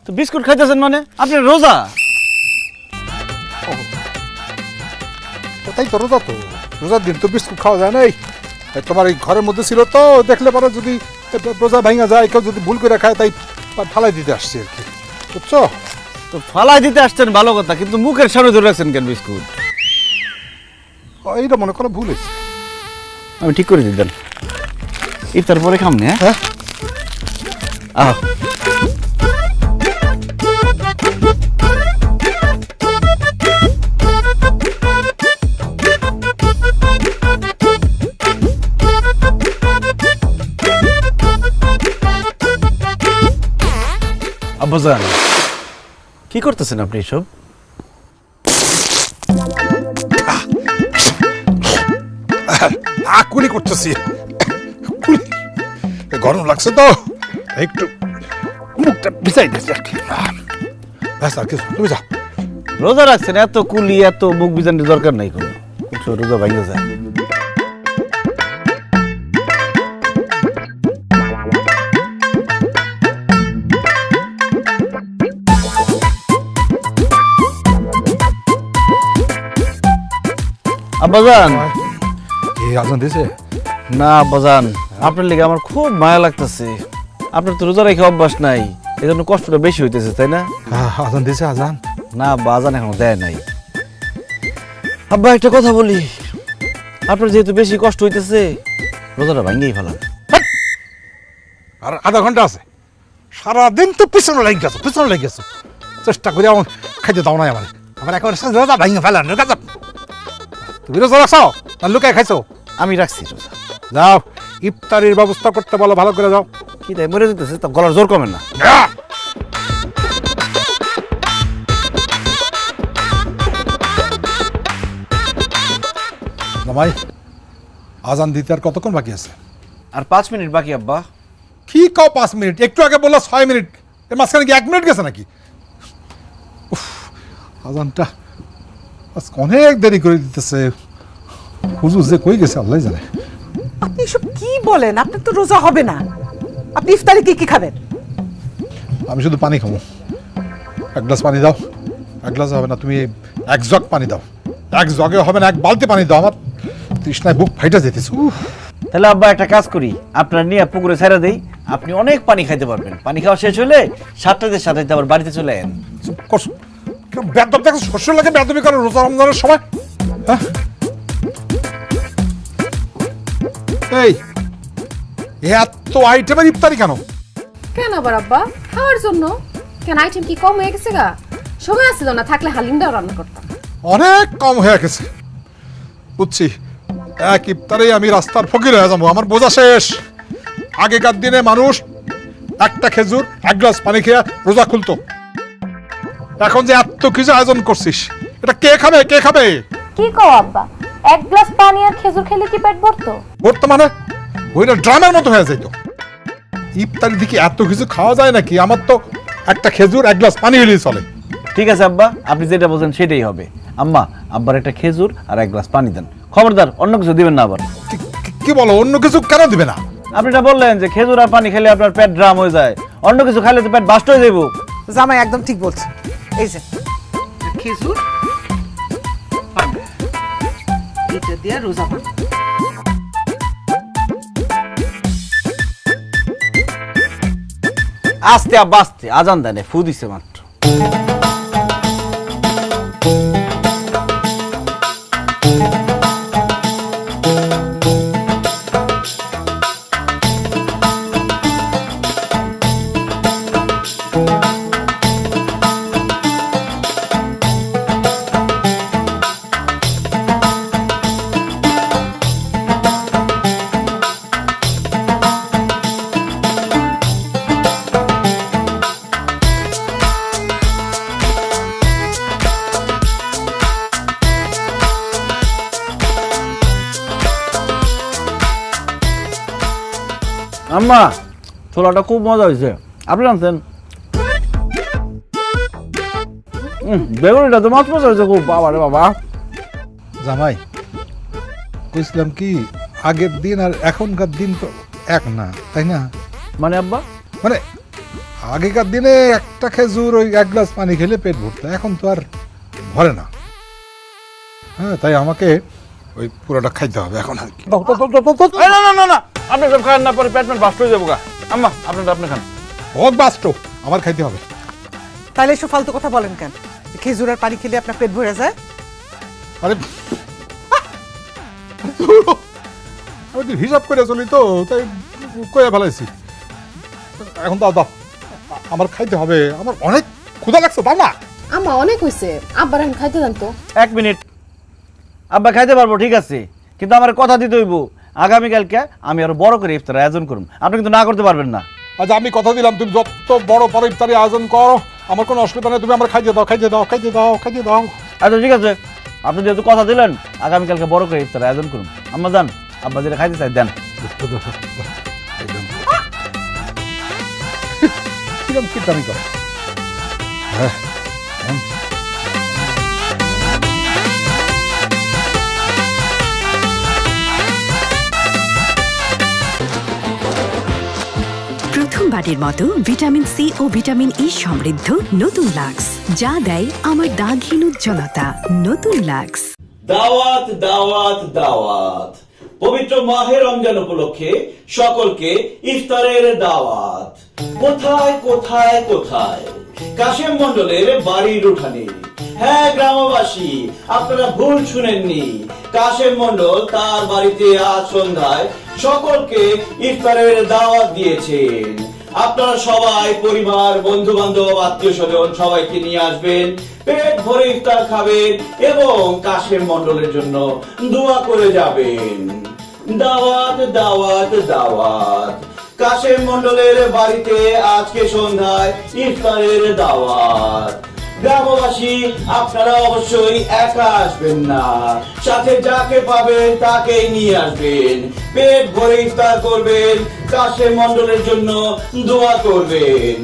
তো বিস্কুট খাইতেছেন মানে? আপনি রোজা? তাই তো রোজা, তো রোজার দিন তো বিস্কুট খাওয়া যায় নাই। তোমার এই ঘরের মধ্যে ছিল তো, দেখলে পরে যদি রোজা ভাঙা যায়, কেউ যদি ভুল করে খায়, তাই ফালাই দিতে আসছি আর কি, বুঝছো? তো ফালাই দিতে আসছেন ভালো কথা, কিন্তু মুখের সামনে ধরে রাখছেন কেন বিস্কুট? এইটা মনে করো ভুল হয়েছে। আমি ঠিক করে দিতেন, ইফতার পরে খামনি। হ্যাঁ, আহ আব্বাজান, কি করতেছেন আপনি এসব? আকুলি করতেছি, গরম লাগছে তো, একটু মুখটা ভিজাই দিয়েছি আর কি। ব্যাস আর কিছু, তুমি যাও। রোজা রাখছেন, এত কুলি এত মুখ বিজানোর দরকার নাই কোনো, রোজা ভাঙে যায়। আব্বাজান, এই আজান দিয়েছে? না আব্বাজান, আপনার লেগে আমার খুব মায়া লাগতেছে। আপনার তো রোজা রেখে অভ্যাস নাই, এই জন্য কষ্টটা বেশি হইতেছে, তাই না? আজান দিয়েছে? আজান না আব্বা, আজান এখনো দেয় নাই। আব্বা একটা কথা বলি, আপনার যেহেতু বেশি কষ্ট হইতেছে, রোজাটা ভাঙিয়েই ফেলান। আর আধা ঘন্টা আছে, সারাদিন তো পিছনে লেগে গেছো, পিছনে লেগে গেছো। চেষ্টা করে আমার খাইতে দাও নাই আমার, আমার একেবারে রোজা ভাঙে ফেলান। তুমি রোজা রাখছো না লুকায় খাইছো? আমি রাখছি রোজা। যাও ইফতারির ব্যবস্থা করতে বলো, ভালো করে যাও। কি তাই মরে যেতেছে, তো গলার জোর কমে না। জামাই, আজান দিতে আর কতক্ষণ বাকি আছে? আর 5 মিনিট বাকি আব্বা। কি কাও 5 মিনিট? একটু আগে বললো 6 মিনিট, এর মাঝখানে কি 1 মিনিট গেছে নাকি? উফ, আজানটা আজকে অনেক দেরি করে দিতেছে। হুজুর যে কই গেছে আল্লাহ জানে। আপনি এসব কি বলেন? আপনার তো রোজা হবে না। আপনি ইফতারে কি খাবেন? আমি শুধু পানি খাবো। 1 গ্লাস পানি দাও। 1 গ্লাস হবে না, তুমি 1 জগ পানি দাও। 1 জগে হবে না, 1 বালতি পানি দাও। আমার তৃষ্ণায় বুক ফাইটা যেতেছে। তাহলে আব্বা একটা কাজ করি, আপনার নিয়ে পুকুরে ছেড়ে দেই, আপনি অনেক পানি খাইতে পারবেন। পানি খাওয়া শেষ হলে 7টার সাথে আবার বাড়িতে চলে আয়েন। বেদব দেখো, শস্য লাগে বেদবি করে রোজা রমজানের সময়। হ্যাঁ এই এত আইটেমের ইফতারি কেন? কেন আবার আব্বা? খাওয়ার জন্য। কেন আইটেম কি কম হয়ে গেছে গা? সময় আছিল না, থাকলে হালিমটাও রান্না করতাম। অনেক কম হয়ে গেছে বুঝছি। এক ইফতারে আমি রাস্তার ফকির হয়ে যাবো, আমার বোঝা শেষ। আগেকার দিনে মানুষ একটা খেজুর 1 গ্লাস পানি খেয়ে রোজা খুলতো। এখন যে এত কিছু আয়োজন করছিস, এটা কে খাবে? কে খাবে? কি কও আব্বা, 1 গ্লাস পানি আর খেজুর খেলে কি পেট ভরতো? বর্তমানে ওইটা ড্রামের মতো হয়ে যাইতো। ইফতারি দিকে এত কিছু খাওয়া যায় নাকি? আমার তো একটা খেজুর 1 গ্লাস পানি হলেই চলে। ঠিক আছে আব্বা, আপনি যেটা বলছেন সেটাই হবে। আম্মা, আব্বার একটা খেজুর আর 1 গ্লাস পানি দেন। খবরদার অন্য কিছু দিবেন না আবার। কি বলো? অন্য কিছু কেন দিবে না? আপনি এটা বললেন যে খেজুর আর পানি খেলে আপনার পেট ড্রাম হয়ে যায়, অন্য কিছু খাইলে তো পেট বাস্ট হয়ে যাবো। জামাই একদম ঠিক বলছে। এই যে খেজুর, পানি, এটা দিয়ে রোজা পানি। আস্তে আব্বা আস্তে, আজান দেন, ফু দিছে মাত্র। আম্মা, ছোলাটা খুব মজা হয়েছে, আপনি জানতেন? বেগুনিটা তো মাছ মজা হয়েছে খুব, বাবা রে বাবা। জামাই, কইছিলাম কি আগের দিন আর এখনকার দিন তো এক না, তাই না? মানে আব্বা, মানে আগেকার দিনে একটা খেজুর ওই 1 গ্লাস পানি খেলে পেট ভরতো, এখন তো আর ভরে না। হ্যাঁ, তাই আমাকে ওই পুরোটা খাইতে হবে এখন আর কি। না না না না, আপনি সব খান না, পরে পেট বাস্ট হয়ে যাবো গা। আম্মা, আপনারটা আপনি খান। বহুত বাস্ট, আমার খাইতে হবে। তাহলে এসব ফালতু কথা বলেন কেন? খেজুর আর পানি খেলে আপনার পেট ভরে যায়? আরে আমি তো হিসাব করে চলি তো, তাই কয়ে ফেলাইছি। এখন দাও দাও, আমার খাইতে হবে, আমার অনেক ক্ষুধা লাগছে, দাও না। আম্মা অনেক হইছে, আব্বার এখন খাইতে দেন তো। 1 মিনিট, আব্বা খাইতে পারবো ঠিক আছে, কিন্তু আমার কথা দিতে হইব, আগামীকালকে আমি আরো বড় করে ইফতার আয়োজন করুন। আপনি কিন্তু না করতে পারবেন না। আচ্ছা, আমি কথা দিলাম, তুমি যত বড় বড় ইফতারি আয়োজন করো, আমার কোনো অসুবিধা নেই। তুমি আমার খাইতে দাও, খাইতে দাও, খাইতে দাও, খাইতে দাও। আচ্ছা ঠিক আছে, আপনি যেহেতু কথা দিলেন, আগামীকালকে বড় করে ইফতার আয়োজন করুন। আম্মা যান, আব্বা যেটা খাইতে চাই দেন। কিরম কিপটামি করো। হ্যাঁ প্রথমবারের মতো ভিটামিন সি ও ভিটামিন ই সমৃদ্ধ নতুন লাক্স, যা দেয় আমার দাগহীন উজ্জ্বলতা। নতুন লাক্স। দাওয়াত দাওয়াত দাওয়াত, পবিত্র মাহে রমজান উপলক্ষে সকলকে ইফতারের দাওয়াত। কোথায় কোথায় কোথায়? কাশেম মন্ডলের বাড়ির উঠানে। হ্যাঁ গ্রামবাসী, আপনারা ভুল শুনেননি। কাশেম মন্ডল তার বাড়িতে আজ সন্ধ্যায় সকলকে ইফতারের দাওয়াত দিয়েছেন। আপনারা সবাই পরিবার, বন্ধু বান্ধব, আত্মীয় স্বজন সবাইকে নিয়ে আসবেন, পেট ভরে ইফতার খাবেন এবং কাশেম মন্ডলের জন্য দোয়া করে যাবেন। দাওয়াত দাওয়াত দাওয়াত, কাশেম মন্ডলের বাড়িতে আজকে সন্ধ্যায় ইফতারের দাওয়াত। গ্রামবাসী, আপনারা অবশ্যই একা আসবেন না, সাথে যাকে পাবেন তাকেই নিয়ে আসবেন। পেট ভরে ইফতার করবেন, কাশেম মন্ডলের জন্য দোয়া করবেন।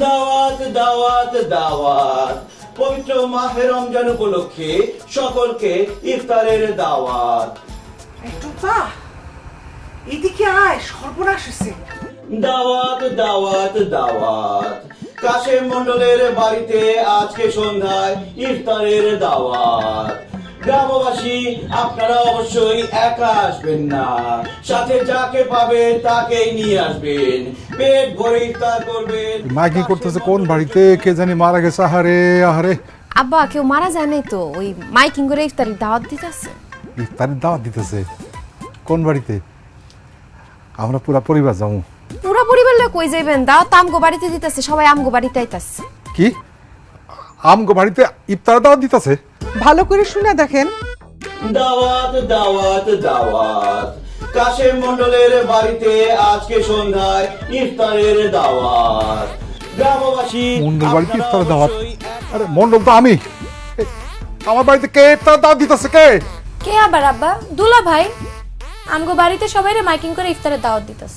দাওয়াত দাওয়াত দাওয়াত, পবিত্র মাহে রমজান উপলক্ষে সকলকে ইফতারের দাওয়াত। টুম্পা, এদিকে আয়, সর্বনাশ হয়েছে। দাওয়াত দাওয়াত দাওয়াত, কাশেম মন্ডলের বাড়িতে আজকে সন্ধ্যায় ইফতারের দাওয়াত। গ্রামবাসী, আপনারা অবশ্যই একা আসবেন না, সাথে যাকে পাবেন তাকেই নিয়ে আসবেন। পেট ভরে ইফতার করবেন। মাইকিং করতেছে কোন বাড়িতে কে জানি মারা গেছে। আহারে আহারে, আব্বা কেউ মারা যায় নাই তো, ওই মাইকিং করে ইফতারের দাওয়াত দিতেছে। ইফতারের দাওয়াত দিতেছে কোন বাড়িতে? আমরা পুরা পরিবার যাবো। পুরো পরিবার লোক কই যাইবেন? দাওয়াত আমগো বাড়িতে দিতেছে, সবাই আমগো বাড়িতে আইতাছে। কি আমগো বাড়িতে ইফতারের দাওয়াত দিতেছে? ভালো করে শুনে দেখেন। দাওয়াত দাওয়াত দাওয়াত, কাশেম মন্ডলের বাড়িতে আজকে সন্ধ্যায় ইফতারের দাওয়াত। গ্রামবাসী, মন্ডল বাড়িতে আপনারা ইফতারের দাওয়াত? অবশ্যই আরে মন্ডল তো আমি। আমার বাড়িতে কে ইফতারের দাওয়াত দিতেছে? কে? কে আবার আব্বা? দুলা ভাই আমগো বাড়িতে সবাইরে মাইকিং করে ইফতারের দাওয়াত দিতাস।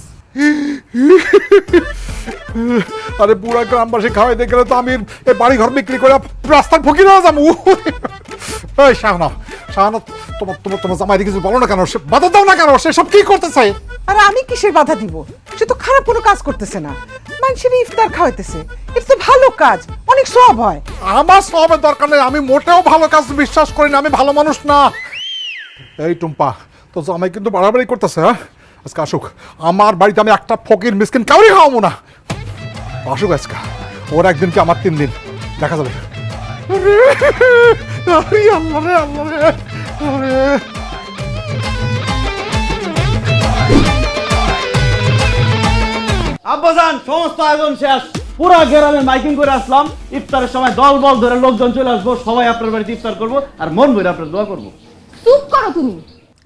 আরে পুরা গ্রামবাসী খাওয়াই দিয়ে গেলে তো আমি এই বাড়ি ঘর বিক্রি করে রাস্তার ফকির হয়ে যাবো। এই শাহনা, শাহনা, তোমার তোমার তোমার জামাই কিছু বলো না কেন? সে বাধা দাও না কেন? সে সব কি করতেছে? আর আমি কিসের বাধা দিব? সে তো খারাপ কোনো কাজ করতেছে না, মানুষের ইফতার খাওয়াইতেছে। এটা তো ভালো কাজ, অনেক সওয়াব হয়। আমার সবের দরকার নেই, আমি মোটেও ভালো কাজ বিশ্বাস করি না, আমি ভালো মানুষ না। এই টুম্পা, তো জামাই কিন্তু বাড়াবাড়ি করতেছে। হ্যাঁ, আজকে আসুক আমার বাড়িতে, আমি একটা ফকির মিসকিন কাউরি খাওয়াবো না। আসুক আজকে, ওর একদিন কি আমার 3 দিন, দেখা যাবে। আরে আল্লাহ রে, আল্লাহ রে, আরে। আব্বাজান, সমস্ত আয়োজন শেষ, পুরা গ্রামে মাইকিং করে আসলাম। ইফতারের সময় দল বল ধরে লোকজন চলে আসবো, সবাই আপনার বাড়িতে ইফতার করবো আর মন ভরে আপনার দোয়া করবো। চুপ করো তুমি।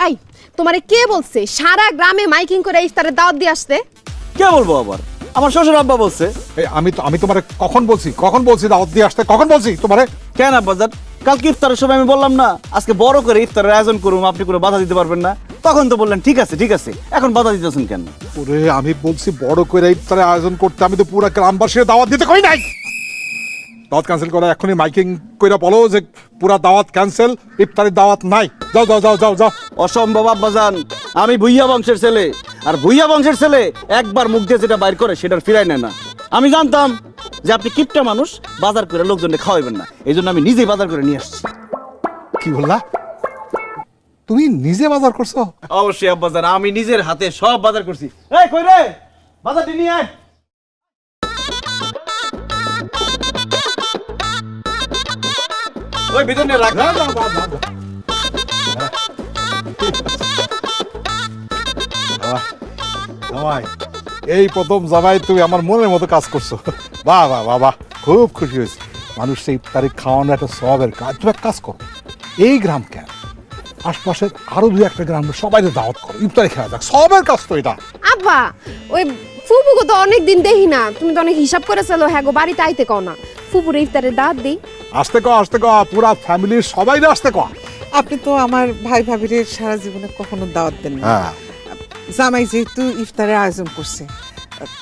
এই, তোমারে কে বলছে সারা গ্রামে মাইকিং করে ইফতারের দাওয়াত দিয়ে আসতে? কে বলবো আবার? আমার শ্বশুর আব্বা বলছে। এই আমি তোমারে কখন বলছি দাওয়াত দিয়ে আসতে? কখন বলছি তোমারে? কেন আব্বাজান, কালকে ইফতারের সময় আমি বললাম না আজকে বড় করে ইফতারের আয়োজন করুম, আপনি করে বাধা দিতে পারবেন না? তখন তো বললেন ঠিক আছে ঠিক আছে, এখন বাধা দিতেছেন কেন? ওরে আমি বলছি বড় করে ইফতারের আয়োজন করতে, আমি তো পুরো গ্রামবাসীর দাওয়াত দিতে কই নাই। দাওয়াত ক্যান্সেল করে এখনই মাইকিং কইরা বলো যে পুরা দাওয়াত ক্যান্সেল, ইফতারের দাওয়াত নাই। যাও যাও যাও যাও যাও। অসম্ভব আব্বাজান, আমি ভুইয়া বংশের ছেলে, আর ভুইয়া বংশের ছেলে একবার মুখ দিয়ে যেটা বাইর করে সেটার ফিরাই নেয় না। আমি জানতাম যে আপনি কিপটা মানুষ, বাজার করে লোকজনকে খাওয়াইবেন না, এই জন্য আমি নিজেই বাজার করে নিয়ে আসছি। কি বললা? তুমি নিজে বাজার করছো? অবশ্যই আব্বাজান, আমি নিজের হাতে সব বাজার করছি। এই কই রে, বাজারটি নিয়ে আয়। ওই ভিতর নিয়ে রাখ। জামাই, এই প্রথম জামাই তুমি আমার মনের মতো কাজ করছো। বাহ বাহ বাহ বাহ, খুব খুশি হয়েছি। মানুষ সেই ইফতারি খাওয়ানো একটা সবের কাজ। তুমি এক কাজ করো, এই গ্রাম কেন, আশপাশের আরো 2-1টা গ্রাম সবাই দাওয়াত করো, ইফতারি খাওয়া যাক, সবের কাজ তো এটা। আব্বা, ওই ফুপুকে তো অনেক দিন দেখি না, তুমি তো অনেক হিসাব করে চলো। হ্যাঁ গো, বাড়িতে আইতে কও না, ফুপুর ইফতারের দাওয়াত দিই। আসতে ক, পুরা ফ্যামিলির সবাই আসতে ক। আপনি তো আমার ভাই ভাবিরে সারা জীবনে কখনো দাওয়াত দেন না। হ্যাঁ, জামাই যেহেতু ইফতারের আয়োজন করছে,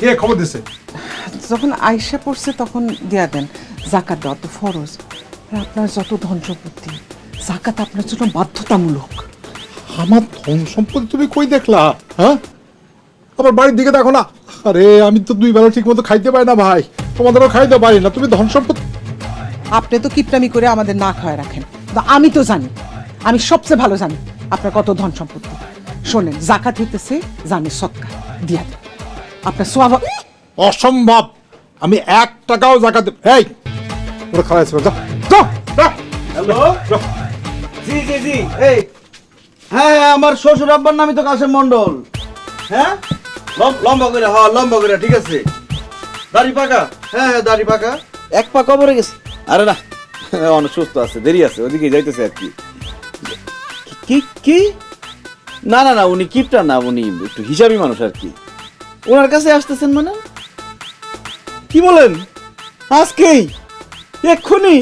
কে খবর দিছে? যখন আয়সা পড়ছে তখন দেয়া দেন। জাকাত দেওয়া তো ফরজ। আর আপনার যত ধন সম্পত্তি, জাকাত আপনার জন্য বাধ্যতামূলক। আমার ধন সম্পত্তি তুমি কই দেখলা? হ্যাঁ, আবার বাড়ির দিকে দেখো না। আরে আমি তো 2 বেলা ঠিক মতো খাইতে পারি না ভাই, তোমাদেরও খাইতে পারি না, তুমি ধন সম্পত্তি। আপনি তো কিপটামি করে আমাদের না খাওয়ায় রাখেন, কিন্তু আমি তো জানি, আমি সবচেয়ে ভালো জানি আপনার কত ধন সম্পত্তি। শোনেন, জাকাত হইতেছে জানি সৎকার, দিয়া দেন। আপনার স্বভাব অসম্ভব, আমি 1 টাকাও জাকাত এই ওরা খাওয়াইছে। হ্যালো, জি জি জি, এই হ্যাঁ হ্যাঁ, আমার শ্বশুর আব্বার নামই তো কাশেম মন্ডল। হ্যাঁ, লম্বা করে, হ্যাঁ লম্বা করে, ঠিক আছে। দাড়ি পাকা? হ্যাঁ হ্যাঁ, দাড়ি পাকা। 1 পা কবরে গেছে? আরে না, অনেক সুস্থ আছে, দেরি আছে, ওদিকে যাইতেছে আর কি। কি কি? না না না, উনি কিপটা না, উনি একটু হিসাবি মানুষ আর কি। ওনার কাছে আসতেছেন মানে? কি বলেন? আজকেই? এক্ষুনি?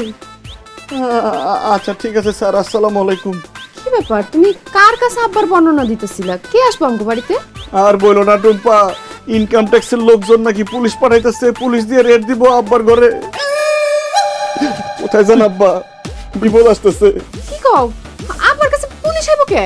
আচ্ছা ঠিক আছে স্যার, আসসালামু আলাইকুম। কি ব্যাপার, তুমি কার কাছে আব্বার বর্ণনা দিতেছিলা? কে আসবো আমগো বাড়িতে? আর বলো না টুম্পা, ইনকাম ট্যাক্সের লোকজন নাকি পুলিশ পাঠাইতেছে, পুলিশ দিয়ে রেড দিব আব্বার ঘরে। কোথায় যান আব্বা, বিপদ আসতেছে। কি কও, আব্বার কাছে পুলিশ আইবো কে?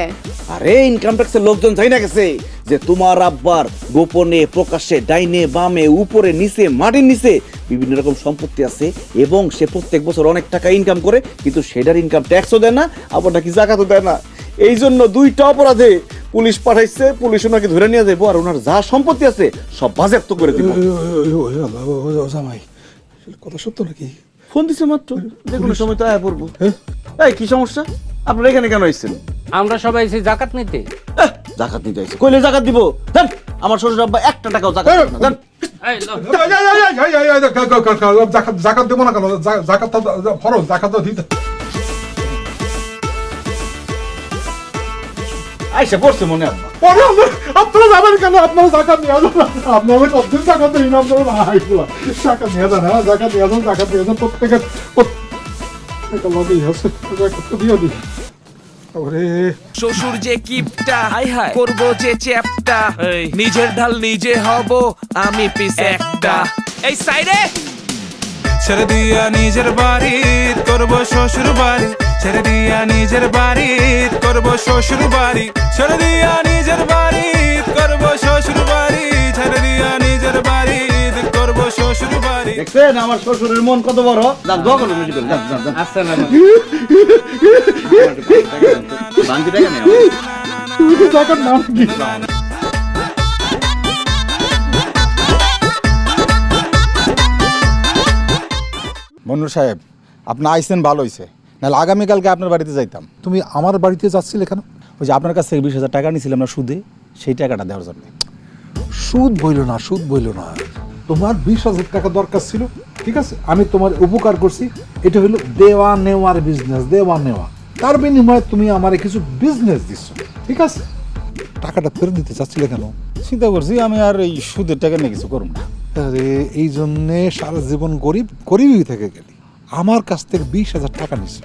আরে ইনকাম ট্যাক্সের লোকজন যাই না গেছে যে তোমার আব্বার গোপনে প্রকাশ্যে ডাইনে বামে উপরে নিচে মাটির নিচে বিভিন্ন রকম সম্পত্তি আছে এবং সে প্রত্যেক বছর অনেক টাকা ইনকাম করে, কিন্তু সেটার ইনকাম ট্যাক্সও দেয় না, আবার নাকি জাকাতও দেয় না। এই জন্য 2টা অপরাধে পুলিশ পাঠাইছে, পুলিশ ওনাকে ধরে নিয়ে যাবো আর ওনার যা সম্পত্তি আছে সব বাজেয়াপ্ত করে দিব। জামাই, কথা সত্য নাকি? ফোন দিছে মাত্র, যে কোনো সময় তো আয়া পড়বো। এই কি সমস্যা, আপনারা এখানে কেন আইছেন? আমরা সবাই এসে জাকাত নিতে। জাকাত নিতে আইছে? কইলে জাকাত দিব? দেন, আমার শ্বশুর আব্বা 1 টাকাও জাকাত দেন না, দেন। জাকাত দেবো না কেন? জাকাত ফরজ, জাকাত দিতে। আইসা পড়ছে মনে আব্বা। আপনারা যাবেন কেন? আপনারা জাকাত নিয়ে যান, আপনারা কতদিন জাকাত দিন, আপনারা জাকাত নিয়ে যান, হ্যাঁ জাকাত নিয়ে যান, জাকাত নিয়ে যান, প্রত্যেকের দিয়ে দিই। শ্বশুর যে কিপটা, হাই হাই করবো যে চ্যাপটা, নিজের ঢাল নিজে হব আমি পিস একটা। এই সাইডে ছেড়ে দিয়া নিজের বাড়ি করবো শ্বশুর বাড়ি, ছেড়ে দিয়া নিজের বাড়ি করবো শ্বশুর বাড়ি, ছেড়ে দিয়া নিজের বাড়ি করবো শ্বশুর বাড়ি, ছেড়ে দিয়া নিজের বাড়ি করবো শ্বশুর বাড়ি। দেখছেন আমার শ্বশুরের মন কত বড়? যান দোয়া করুন, যান যান যান। আসসালামু বান্তি টাকা নেই জাকাত নাম কি? মন্ডল সাহেব, আপনি আইসেন ভালো হয়েছে, নাহলে আগামীকালকে আপনার বাড়িতে যাইতাম। তুমি আমার বাড়িতে যাচ্ছিলে কেন? ওই যে আপনার কাছ থেকে 20,000 টাকা নিয়েছিলাম না সুদে, সেই টাকাটা দেওয়ার জন্য। সুদ বইল না, সুদ বইল না। তোমার 20,000 টাকা দরকার ছিল, ঠিক আছে, আমি তোমার উপকার করছি। এটা হলো দেওয়া নেওয়ার বিজনেস, দেওয়া নেওয়া। তার বিনিময়ে তুমি আমার কিছু বিজনেস দিচ্ছ, ঠিক আছে। টাকাটা ফেরত দিতে চাচ্ছিলে কেন? চিন্তা করছি আমি আর এই সুদের টাকা নিয়ে কিছু করব না। আরে এই জন্যে সারা জীবন গরিবই থেকে গেলি। আমার কাছ থেকে 20,000 টাকা নিচ্ছ,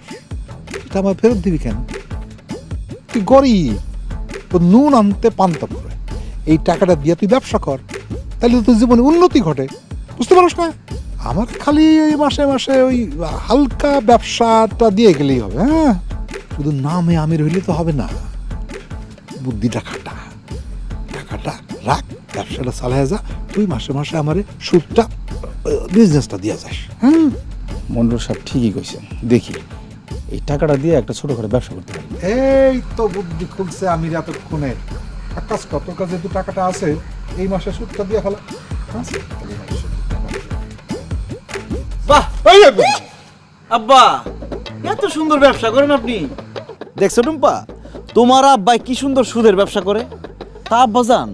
এটা আমার ফেরত দিবি কেন? তুই গরিব, তো নুন আনতে পান্তা পড়ে। এই টাকাটা দিয়ে তুই ব্যবসা কর, তাহলে তোর জীবনে উন্নতি ঘটে, বুঝতে পারছ না? আমার খালি এই মাসে মাসে ওই হালকা ব্যবসাটা দিয়ে গেলেই হবে। হ্যাঁ, শুধু নামে আমির হইলে তো হবে না, বুদ্ধিটা খাটা, টাকাটা রাখ, ব্যবসাটা চালায় যা, তুই মাসে মাসে আমার সুদটা বিজনেসটা দিয়ে যাস। হ্যাঁ, মন্ডল সাহেব ঠিকই কইছেন, দেখি এই টাকাটা দিয়ে একটা ছোটখাটো ব্যবসা করতে পারি। এই তো বুদ্ধি খুলছে আমির এতক্ষণে। এক কাজ কর, তোর কাছে যে টাকাটা আছে এই মাসে সুদটা দিয়ে ফেলা। বাহ আব্বা, এত সুন্দর ব্যবসা করেন আপনি। দেখছো টুম্পা, তোমার আব্বা কি সুন্দর সুদের ব্যবসা করে। তা আব্বা জান,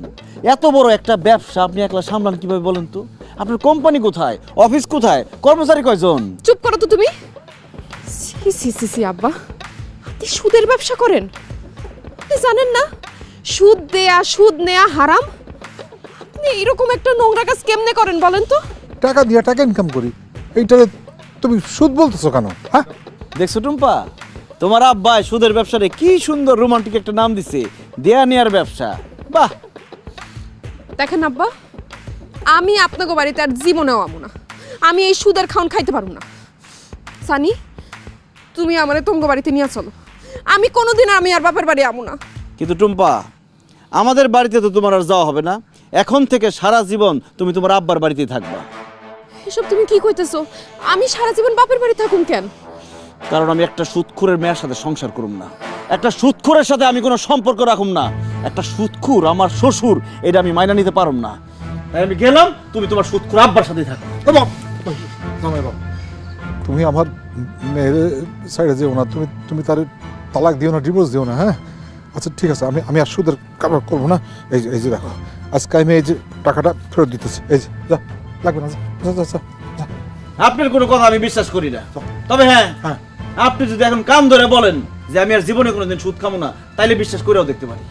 এত বড় একটা ব্যবসা আপনি একলা সামলান কিভাবে বলেন তো? আপনার কোম্পানি কোথায়, অফিস কোথায়, কর্মচারী কয়জন? চুপ করো তো তুমি। সি সি সি সি আব্বা, আপনি সুদের ব্যবসা করেন? আপনি জানেন না সুদ দেয়া সুদ নেয়া হারাম? আপনি এরকম একটা নোংরা কাজ কেমনে করেন বলেন তো? টাকা দিয়ে টাকা ইনকাম করি, এইটারে তুমি সুদ বলতেছো কেন? হ্যাঁ, দেখছো টুম্পা, তোমার আব্বা সুদের ব্যবসারে কি সুন্দর রোমান্টিক একটা নাম দিছে, দেয়া নেয়ার ব্যবসা। বাহ, দেখেন আব্বা, আমি আপনাকে বাড়িতে আর জীবনেও আমু না। আমি এই সুদের খাওন খাইতে পারবো না। সানি, তুমি আমারে তোমাকে বাড়িতে নিয়ে চলো। আমি কোনোদিন আমি আর বাপের বাড়ি আমু না। কিন্তু টুম্পা, আমাদের বাড়িতে তো তোমার আর যাওয়া হবে না। এখন থেকে সারা জীবন তুমি তোমার আব্বার বাড়িতেই থাকবা। এসব তুমি কি কইতেছো? আমি সারা জীবন বাপের বাড়ি থাকুম কেন? কারণ আমি একটা সুদখোরের মেয়ের সাথে সংসার করুম না, একটা সুদখোরের সাথে আমি কোনো সম্পর্ক রাখুম না। একটা সুদখোর আমার শ্বশুর, এটা আমি মাইনা নিতে পারুম না। তাই আমি গেলাম, তুমি তোমার সুদখোর আব্বার সাথেই থাকো। তুমি আমার মেয়ের সাইডে যেও না, তুমি তার তালাক দিও না, ডিভোর্স দিও না। হ্যাঁ আচ্ছা ঠিক আছে, আমি আর সুদের কারবার করবো না। এই যে দেখো, আজকে আমি এই যে টাকাটা ফেরত দিতেছি। এই যে যা, লাগবে না, যা। আপনার কোনো কথা আমি বিশ্বাস করি না। তবে হ্যাঁ, আপনি যদি এখন কান ধরে বলেন যে আমি আর জীবনে কোনোদিন সুদ খাবো না, তাইলে বিশ্বাস করেও দেখতে পারি।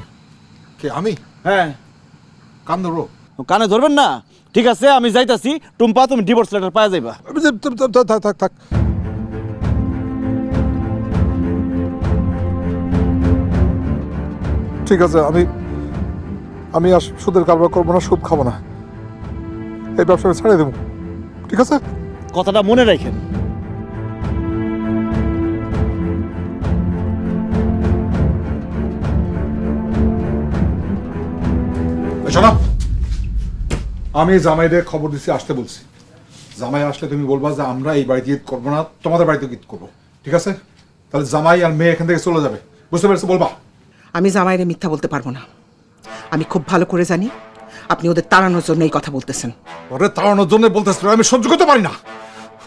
কে আমি? হ্যাঁ, কান ধরবো? কানে ধরবেন না? ঠিক আছে, আমি যাইতাছি। টুম্পা, তুমি ডিভোর্স লেটার পাওয়া যাইবা। থাক। ঠিক আছে, আমি আর সুদের কারবার করবো না, সুদ খাবো না, এই ব্যবসা ছেড়ে দেবো। ঠিক আছে, কথাটা মনে রাখেন। শোনো, আমি জামাইদের খবর দিচ্ছি, আসতে বলছি। জামাই আসলে তুমি বলবা যে আমরা এই বাড়িতে ঈদ করবো না, তোমাদের বাড়িতে ঈদ করবো। ঠিক আছে? তাহলে জামাই আর মেয়ে এখান থেকে চলে যাবে, বুঝতে পেরেছো? বলবা। আমি জামাইরে মিথ্যা বলতে পারবো না। আমি খুব ভালো করে জানি আপনি ওদের তাড়ানোর জন্য এই কথা বলতেছেন। ওরে তাড়ানোর জন্য বলতেছিল, আমি সহ্য করতে পারি না।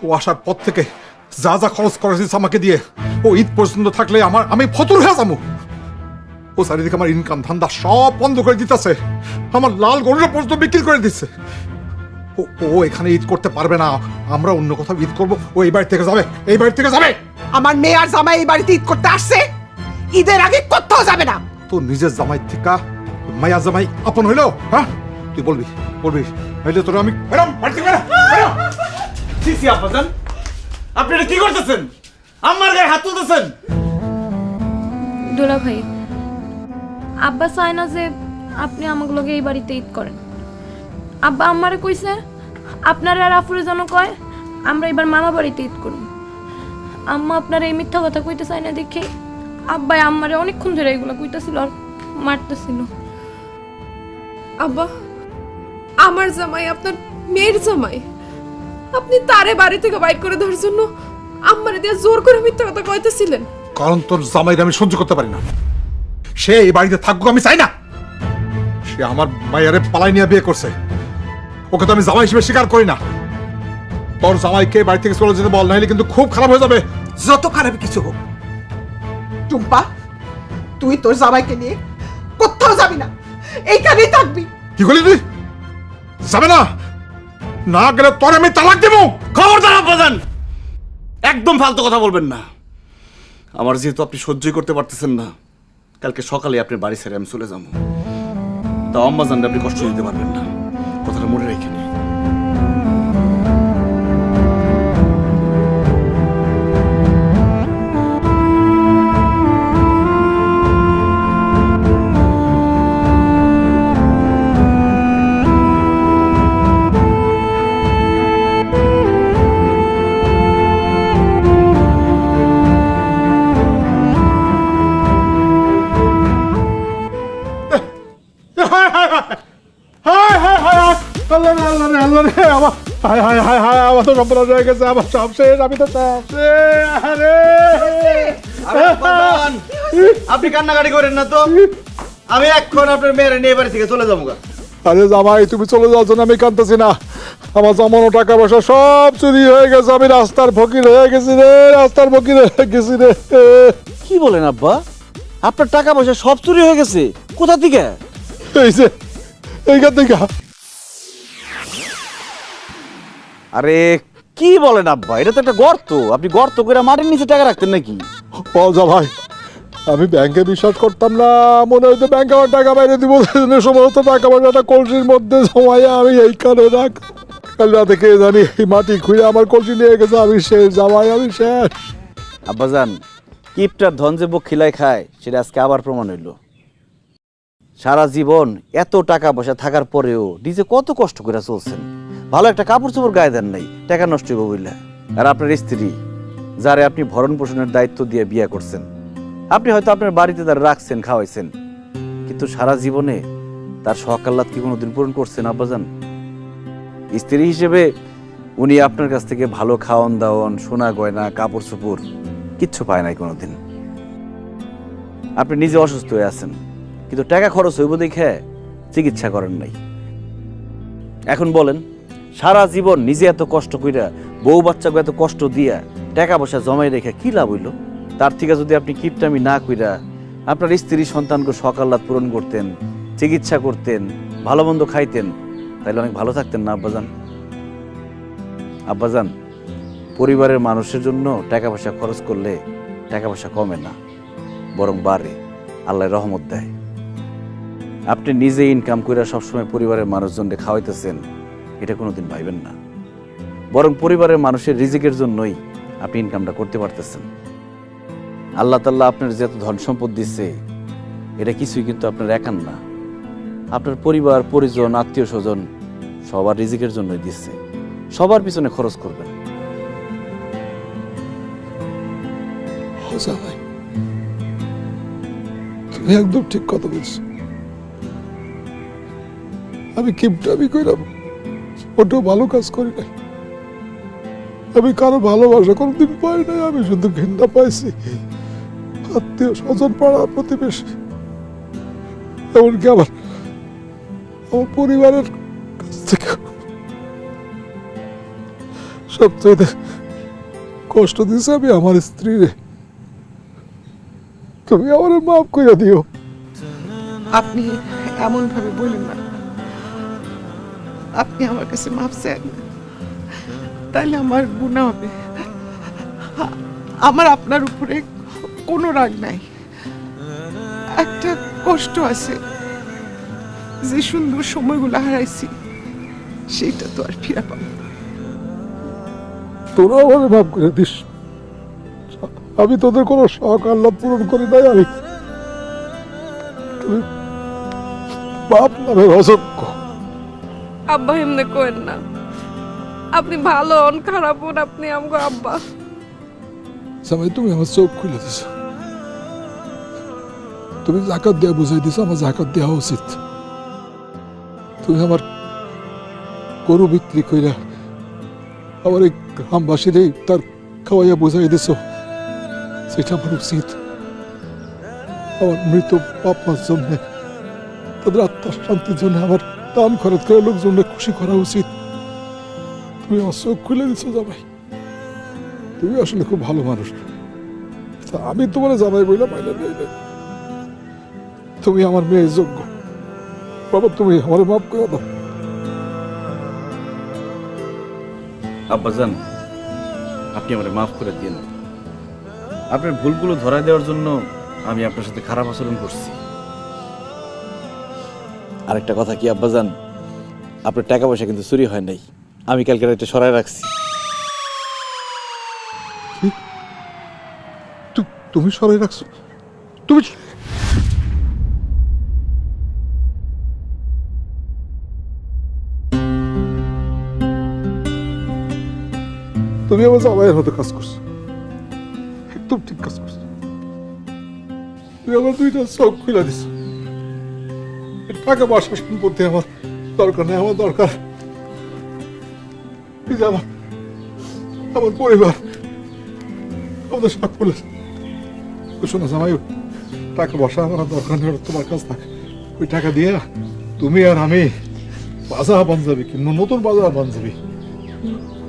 ও আসার পর থেকে যা খরচ করেছিস আমাকে দিয়ে, ও ঈদ পর্যন্ত থাকলে আমি ফতুর হয়ে যাবো। ও চারিদিকে আমার ইনকাম ধান্দা সব বন্ধ করে দিতেছে, আমার লাল গরুটা পর্যন্ত বিক্রি করে দিচ্ছে। ও এখানে ঈদ করতে পারবে না, আমরা অন্য কোথাও ঈদ করবো। ও এই বাড়ি থেকে যাবে, এই বাড়ি থেকে যাবে। আমার মেয়ে আর জামাই এই বাড়িতে ঈদ করতে আসছে, ঈদের আগে কোথাও যাবে না। তো নিজের জামাই থেকে মায়া জামাই আপন হইলো? হ্যাঁ, তুই বলবি হইলে তোর আমি আপনি এটা কি করতেছেন? আমার গায়ে হাত তুলতেছেন। দুলা ভাই, আব্বা চায় না যে আপনি আমাকে লগে এই বাড়িতে ঈদ করেন। আব্বা আমারে কইছে আপনার আর আফুরে যেন কয় আমরা এবার মামা বাড়িতে ঈদ করব। আম্মা আপনার এই মিথ্যা কথা কইতে চায় না দেখে আব্বাই আমারে অনেকক্ষণ ধরে এগুলো কইতাছিল আর মারতেছিল। আব্বা, আমার জামাই আপনার মেয়ের জামাই, আপনি তারে বাড়ি থেকে বাইর করে দেওয়ার জন্য আমারে দিয়ে জোর করে মিথ্যা কথা কইতেছিলেন। কারণ তোর জামাইকে আমি সহ্য করতে পারি না। সে এই বাড়িতে থাকুক, আমি চাই না। সে আমার মায়ের পালাই নিয়ে বিয়ে করছে, ওকে তো আমি জামাই হিসেবে স্বীকার করি না। তোর জামাইকে বাড়ি থেকে চলে যেতে বল, নাহলে কিন্তু খুব খারাপ হয়ে যাবে। যত খারাপ কিছু হোক, টুম্পা তুই তোর জামাইকে নিয়ে কোথাও যাবি না, এইখানেই থাকবি। কি করলি তুই? যাবে না? না গেলে তোর আমি তালাক দেবো। খবরদার আব্বাজান, একদম ফালতু কথা বলবেন না। আমার যেহেতু আপনি সহ্যই করতে পারতেছেন না, কালকে সকালে আপনার বাড়ি ছেড়ে আমি চলে যাবো। তা আম্মাজানকে আপনি কষ্ট দিতে পারবেন না, কথাটা মনে রেখে নিন। আমার তো সম্পূর্ণ হয়ে গেছে, আমার সব শেষ, আমি তো সব শেষ। আপনি কান্নাকাটি করেন না তো, আমি এখন আপনার মেয়ের নিয়ে বাড়ি থেকে চলে যাবো। আরে জামাই, তুমি চলে যাওয়ার জন্য আমি কাঁদতেছি না। আমার জমানো টাকা পয়সা সব চুরি হয়ে গেছে, আমি রাস্তার ফকির হয়ে গেছি রে, রাস্তার ফকির হয়ে গেছি রে। কি বলেন আব্বা? আপনার টাকা পয়সা সব চুরি হয়ে গেছে? কোথা থেকে? এই যে এইখান থেকে। আরে কি বলেন আব্বা, এটা তো একটা গর্ত। আপনি গর্ত করে মাটির নিচে টাকা রাখতেন নাকি? ভাই, আমি ব্যাংকে বিশ্বাস করতাম না, মনে হয়তো ব্যাংকে আমার টাকা বাইরে দিব, সমস্ত টাকা পয়সাটা কলসির মধ্যে জমাইয়া আমি এইখানে রাখ। কাল রাতে কে জানি মাটি খুঁড়ে আমার কলসি নিয়ে গেছে, আমি শেষ জামাই, আমি শেষ। আব্বাজান, কিপটার ধন যে বুক খিলায় খায় সেটা আজকে আবার প্রমাণ হইল। সারা জীবন এত টাকা পয়সা থাকার পরেও নিজে কত কষ্ট করে চলছেন, ভালো একটা কাপড় চোপড় গায়ে দেন নাই, টাকা নষ্ট হইব বইলা। আর আপনার স্ত্রী যারে আপনি ভরণ পোষণের দায়িত্ব দিয়ে বিয়ে করছেন, আপনি হয়তো আপনার বাড়িতে তার রাখছেন, খাওয়াইছেন, কিন্তু সারা জীবনে তার শখ আহ্লাদ কি কোনোদিন পূরণ করছেন আব্বাজান? স্ত্রী হিসেবে উনি আপনার কাছ থেকে ভালো খাওয়ান দাওয়ান, সোনা গয়না, কাপড় চোপড় কিচ্ছু পায় নাই কোনোদিন। আপনি নিজে অসুস্থ হয়ে আছেন, কিন্তু টাকা খরচ হইব দেখে চিকিৎসা করেন নাই। এখন বলেন, সারা জীবন নিজে এত কষ্ট কইরা, বউ বাচ্চাকে এত কষ্ট দিয়া টাকা পয়সা জমাই রেখে কি লাভ হইল? তার থেকে যদি আপনি কিপটামি না কইরা আপনার স্ত্রী সন্তানকে শখ আহ্লাদ পূরণ করতেন, চিকিৎসা করতেন, ভালো মন্দ খাইতেন, তাহলে অনেক ভালো থাকতেন না আব্বাজান? আব্বাজান, পরিবারের মানুষের জন্য টাকা পয়সা খরচ করলে টাকা পয়সা কমে না, বরং বাড়ে, আল্লাহ রহমত দেয়। আপনি নিজে ইনকাম করে সবসময় পরিবারের মানুষজনকে খাওয়াইতেছেন, এটা কোনোদিন ভাইবেন না, বরং পরিবারের মানুষের রিজিকের জন্যই আপনি ইনকামটা করতে পারতেছেন। আল্লাহ তাআলা আপনার যে এত ধন সম্পদ দিচ্ছে, এটা কিছুই কিন্তু আপনার একার না, আপনার পরিবার পরিজন আত্মীয় স্বজন সবার রিজিকের জন্যই দিচ্ছে। সবার পিছনে খরচ করবেন। ভাই, তুমি একদম ঠিক কথা বলছো। আমি কিপটামি কইরাম, ওটাও ভালো কাজ করি নাই। আমি কারো ভালোবাসা কোনোদিন পাই নাই, আমি শুধু ঘৃণা পাইছি আত্মীয় স্বজন, পাড়া প্রতিবেশী, এমনকি আমার পরিবারের কাছ থেকে। সবচেয়ে কষ্ট দিয়েছে আমি আমার স্ত্রীরে। তুমি আমার মাফ করে দিও। আপনি এমন ভাবে বলেন না, আপনি আমার কাছে মাফ চান, তাইলে আমার গুনাহ হবে। আমার আপনার উপরে কোনো রাগ নাই, একটা কষ্ট আছে, যে সুন্দর সময়গুলো হারাইছি সেটা তো আর ফিরে পাবো না। তোরা আমার মাফ করে দিস। আমি তোদের কোনো শখ আহ্লাদ পূরণ করি নাই। আমি বাপ নামের অযোগ্য। আব্বা এমনি করেন না, আপনি ভালো হন খারাপ হন, আপনি আমগো আব্বা। জামাই, তুমি আমার চোখ খুলে দিছ। তুমি জাকাত দেওয়া বুঝাই দিছ, আমার জাকাত দেওয়া উচিত। তুমি আমার গরু বিক্রি কইরা আমার এই গ্রামবাসীর তার খাওয়াইয়া বুঝাই দিছ, সেটা আমার উচিত। আমার মৃত বাপ মার জন্য, তাদের আত্মার শান্তির জন্য আমার দান খরচ করে লোকজনকে খুশি করা উচিত। তুমি আমার চোখ খুলে দিছো জামাই। তুমি আসলে খুব ভালো মানুষ। আমি তোমার জামাই বইলা পাইলে নেই, তুমি আমার মেয়ের যোগ্য। বাবা, তুমি আমার মাফ করে দাও। আব্বাজান, আপনি আমাকে মাফ করে দিন। আপনার ভুলগুলো ধরা দেওয়ার জন্য আমি আপনার সাথে খারাপ আচরণ করছি। আরেকটা কথা কি আব্বাজান, আপনার টাকা পয়সা কিন্তু চুরি হয় নাই, আমি কালকে রাতে সরাই রাখছি। তুমি সরাই রাখছো? তুমি তুমি আমার জামাইয়ের মতো কাজ করছো, একদম ঠিক কাজ করছো। তুমি আমার দুইটা চোখ খুলে দিছো। টাকা পয়সা সম্পত্তি আমার দরকার নেই, আমার দরকার আমার পরিবার, আমাদের সকলের। শোনো জামাই, টাকা পয়সা আমার দরকার নেই, তোমার কাছ থাকে। ওই টাকা দিয়ে তুমি আর আমি বাজার পাঞ্জাবি কিনবো, নতুন বাজার পাঞ্জাবি।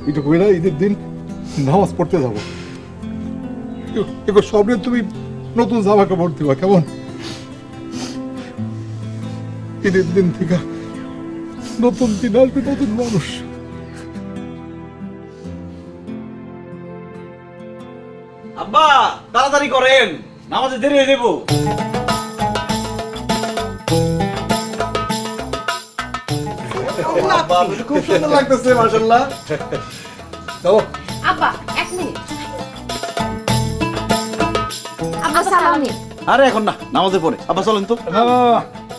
এটা কইরা ঈদের দিন নামাজ পড়তে যাবো। সব নিয়ে তুমি নতুন জামা কাপড় দিবা, কেমন? ঈদের দিন থেকে নতুন দিন আসবে, নতুন মানুষ। আব্বা, তাড়াতাড়ি করেন, নামাজে দেরি হয়ে যাবো। খুব সুন্দর লাগতেছে, মাশাআল্লাহ। চলো আব্বা, এক মিনিট। আব্বা সালামি। আরে এখন না, নামাজের পরে। আব্বা চলেন তো।